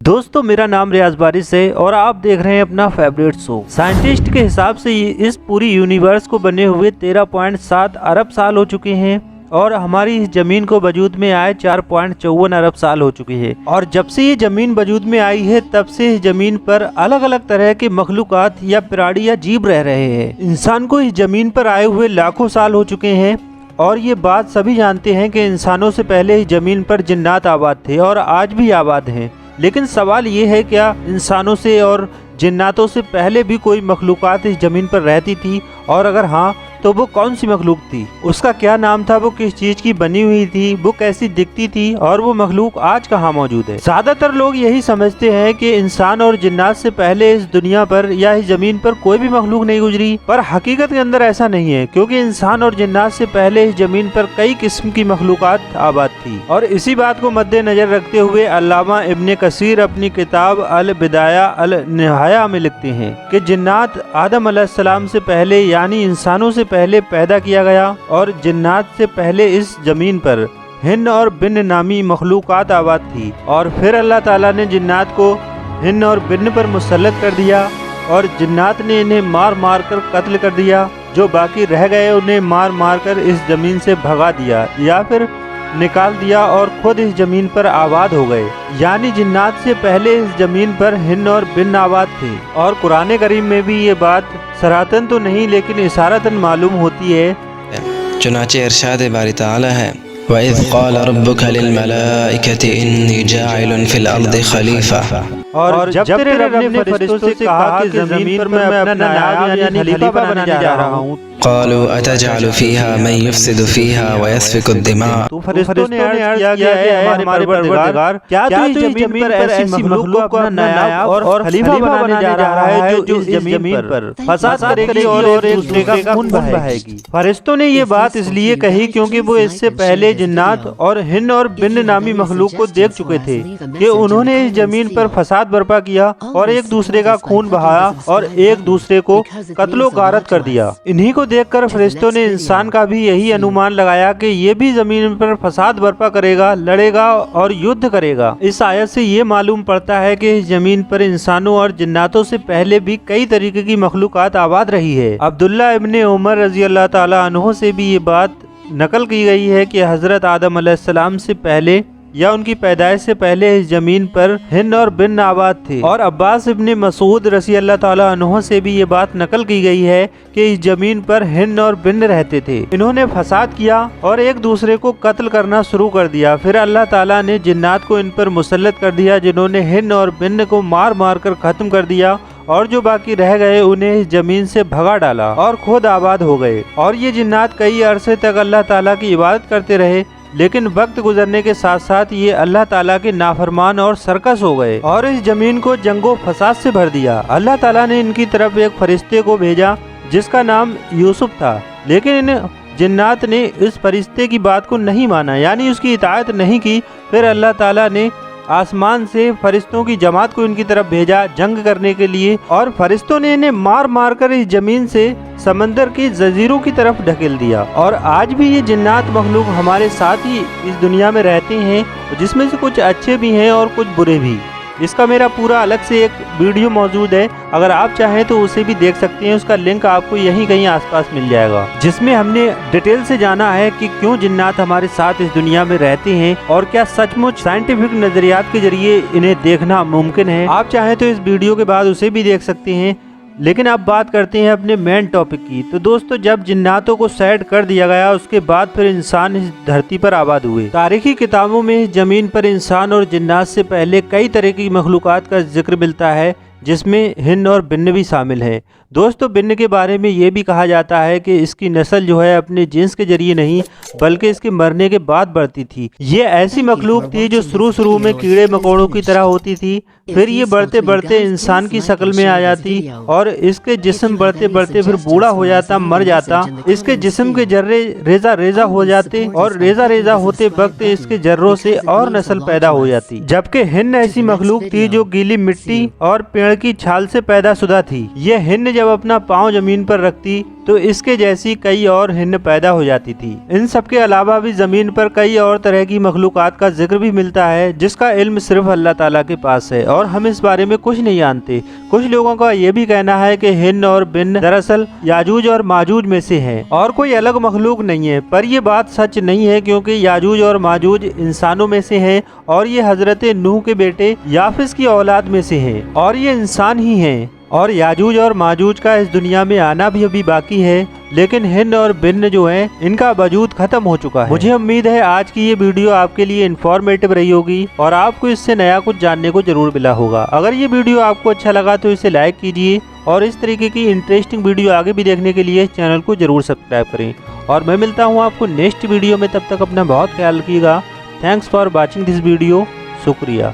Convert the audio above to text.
दोस्तों मेरा नाम रियाज बारिश है और आप देख रहे हैं अपना फेवरेट शो। साइंटिस्ट के हिसाब से इस पूरी यूनिवर्स को बने हुए 13.7 अरब साल हो चुके हैं और हमारी इस जमीन को वजूद में आए 4.54 अरब साल हो चुके हैं। और जब से ये जमीन वजूद में आई है तब से इस जमीन पर अलग अलग तरह के मखलूकात या प्राणी या जीव रह रहे हैं। इंसान को इस जमीन पर आए हुए लाखों साल हो चुके हैं और ये बात सभी जानते हैं कि इंसानों से पहले इस जमीन पर जिन्नात आबाद थे और आज भी आबाद हैं। लेकिन सवाल ये है, क्या इंसानों से और जिन्नातों से पहले भी कोई मखलूकात इस जमीन पर रहती थी, और अगर हाँ तो वो कौन सी मखलूक थी, उसका क्या नाम था, वो किस चीज की बनी हुई थी, वो कैसी दिखती थी और वो मखलूक आज कहाँ मौजूद है। ज्यादातर लोग यही समझते हैं कि इंसान और जिन्नात से पहले इस दुनिया पर या इस जमीन पर कोई भी मखलूक नहीं गुजरी, पर हकीकत के अंदर ऐसा नहीं है, क्योंकि इंसान और जिन्नात से पहले इस जमीन पर कई किस्म की मखलूकात आबाद थी। और इसी बात को मद्देनजर रखते हुए अल्लामा इब्ने कसीर अपनी किताब अल बिदाया अल निहाया में लिखते हैं कि जिन्नात आदम अलैहिस्सलाम से पहले यानी इंसानों से पहले पैदा किया गया और जिन्नात से पहले इस जमीन पर हिन्न और बिन्न नामी मखलूकात आबाद थी, और फिर अल्लाह ताला ने जिन्नात को हिन्न और बिन्न पर मुसल्लत कर दिया और जिन्नात ने इन्हें मार मार कर कत्ल कर दिया। जो बाकी रह गए उन्हें मार मार कर इस जमीन से भगा दिया या फिर निकाल दिया और खुद इस जमीन पर आबाद हो गए। यानी जिन्नात से पहले इस जमीन पर हिन्न और बिन्न आबाद थे। और कुरान करीम में भी ये बात सराहतन तो नहीं लेकिन इशारतन मालूम होती है। चुनाचे इरशाद बारी ताला है, वइज़ क़ाल रब्बुका लिल मलाइकति इन्नी जाइलुन फिल अर्दि खलीफा। और जब तेरे रब ने फरिश्तों से कहा कि ज़मीन पर मैं अपना नायाब यानी खलीफा बनाने जा रहा हूँ, क़ालू अतजअलु फ़ीहा मन युफ़सिदु फ़ीहा व यस्फ़िकु दिमा। तो फरिश्तों ने अर्ज़ किया है हमारे परवरदिगार, क्या तू इस जमीन पर ऐसी मखलूक को अपना नायाब और खलीफा बनाने जा रहा है जो इस जमीन पर फसाद करेगी और एक दूसरे का खून बहाएगी। फरिश्तों ने ये बात इसलिए कही क्योंकि वो इससे पहले जिन्नात और हिन्न और बिन्न नामी मखलूक को देख चुके थे कि उन्होंने इस जमीन पर फसाद बर्पा किया और एक दूसरे का खून बहाया और एक दूसरे को कत्लो गारत कर दिया। इन्हीं को देखकर फरिश्तों ने इंसान का भी यही अनुमान लगाया कि ये भी जमीन पर फसाद बर्पा करेगा, लड़ेगा और युद्ध करेगा। इस आयत से ये मालूम पड़ता है कि इस जमीन पर इंसानों और जिन्नातों से पहले भी कई तरीके की मखलूकात आबाद रही है। अब्दुल्ला इब्ने उमर रजी अल्लाह ताला अन्हु से भी ये बात नकल की गई है कि हजरत आदम अलैहिस्सलाम से पहले या उनकी पैदाइश से पहले इस जमीन पर हिन्न और बिन्न आबाद थे। और अब्बास इब्ने मसूद रज़ी अल्लाह ताला अन्हु से भी ये बात नकल की गई है कि इस जमीन पर हिन्न और बिन्न रहते थे। इन्होंने फसाद किया और एक दूसरे को कत्ल करना शुरू कर दिया। फिर अल्लाह ताला ने जिन्नात को इन पर मुसल्लत कर दिया, जिन्होंने हिन्न और बिन्न को मार मार कर खत्म कर दिया और जो बाकी रह गए उन्हें इस जमीन से भगा डाला और खुद आबाद हो गए। और ये जिन्नात कई अरसे तक अल्लाह ताला की इबादत करते रहे, लेकिन वक्त गुजरने के साथ साथ ये अल्लाह ताला के नाफरमान और सरकस हो गए और इस जमीन को जंगो फसाद से भर दिया। अल्लाह ताला ने इनकी तरफ एक फरिश्ते को भेजा जिसका नाम यूसुफ था, लेकिन इन जिन्नात ने इस फरिश्ते की बात को नहीं माना यानी उसकी इताअत नहीं की। फिर अल्लाह ताला ने आसमान से फरिश्तों की जमात को इनकी तरफ भेजा जंग करने के लिए, और फरिश्तों ने इन्हें मार मार कर इस जमीन से समंदर के जजीरों की तरफ ढकेल दिया। और आज भी ये जिन्नात मखलूक हमारे साथ ही इस दुनिया में रहते हैं, जिसमें से कुछ अच्छे भी हैं और कुछ बुरे भी। इसका मेरा पूरा अलग से एक वीडियो मौजूद है, अगर आप चाहें तो उसे भी देख सकते हैं। उसका लिंक आपको यहीं कहीं आसपास मिल जाएगा, जिसमें हमने डिटेल से जाना है कि क्यों जिन्नात हमारे साथ इस दुनिया में रहते हैं और क्या सचमुच साइंटिफिक नजरियात के जरिए इन्हें देखना मुमकिन है। आप चाहें तो इस वीडियो के बाद उसे भी देख सकते हैं। लेकिन अब बात करते हैं अपने मेन टॉपिक की। तो दोस्तों, जब जिन्नातों को सेट कर दिया गया उसके बाद फिर इंसान इस धरती पर आबाद हुए। तारीखी किताबों में इस जमीन पर इंसान और जिन्नात से पहले कई तरह की मखलूकात का जिक्र मिलता है, जिसमें हिन्न और बिन्न भी शामिल है। दोस्तों, बिन्न के बारे में ये भी कहा जाता है कि इसकी नस्ल जो है अपने जिन्स के जरिए नहीं बल्कि इसके मरने के बाद बढ़ती थी। ये ऐसी मखलूक थी जो शुरू में कीड़े मकोड़ों की तरह होती थी, फिर ये बढ़ते बढ़ते इंसान की शक्ल में आ जाती और इसके जिस्म बढ़ते बढ़ते फिर बूढ़ा हो जाता, मर जाता। इसके जिस्म के जर्रे रेजा रेजा हो जाते और रेजा रेजा होते वक्त इसके जर्रों से और नस्ल पैदा हो जाती। जबकि हिन्न ऐसी मखलूक थी जो गीली मिट्टी और पेड़ लड़की छाल से पैदाशुदा थी। ये हिन्न जब अपना पाँव जमीन पर रखती तो इसके जैसी कई और हिन्न पैदा हो जाती थी। इन सब के अलावा भी जमीन पर कई और तरह की मखलूकात का जिक्र भी मिलता है जिसका इल्म सिर्फ अल्लाह ताला के पास है और हम इस बारे में कुछ नहीं जानते। कुछ लोगों का ये भी कहना है कि हिन्न और बिन्न दरअसल याजूज और माजूज में से हैं और कोई अलग मखलूक नहीं है, पर ये बात सच नहीं है क्योंकि याजूज और माजूज इंसानों में से हैं और ये हजरत नूह के बेटे याफिस की औलाद में से हैं और ये इंसान ही हैं और याजूज और माजूज का इस दुनिया में आना भी अभी बाकी है, लेकिन हिन्न और बिन्न जो हैं इनका वजूद खत्म हो चुका है। मुझे उम्मीद है आज की ये वीडियो आपके लिए इन्फॉर्मेटिव रही होगी और आपको इससे नया कुछ जानने को जरूर मिला होगा। अगर ये वीडियो आपको अच्छा लगा तो इसे लाइक कीजिए और इस तरीके की इंटरेस्टिंग वीडियो आगे भी देखने के लिए चैनल को जरूर सब्सक्राइब करें और मैं मिलता हूँ आपको नेक्स्ट वीडियो में। तब तक अपना बहुत ख्याल रखिएगा। Thanks for watching this video. शुक्रिया।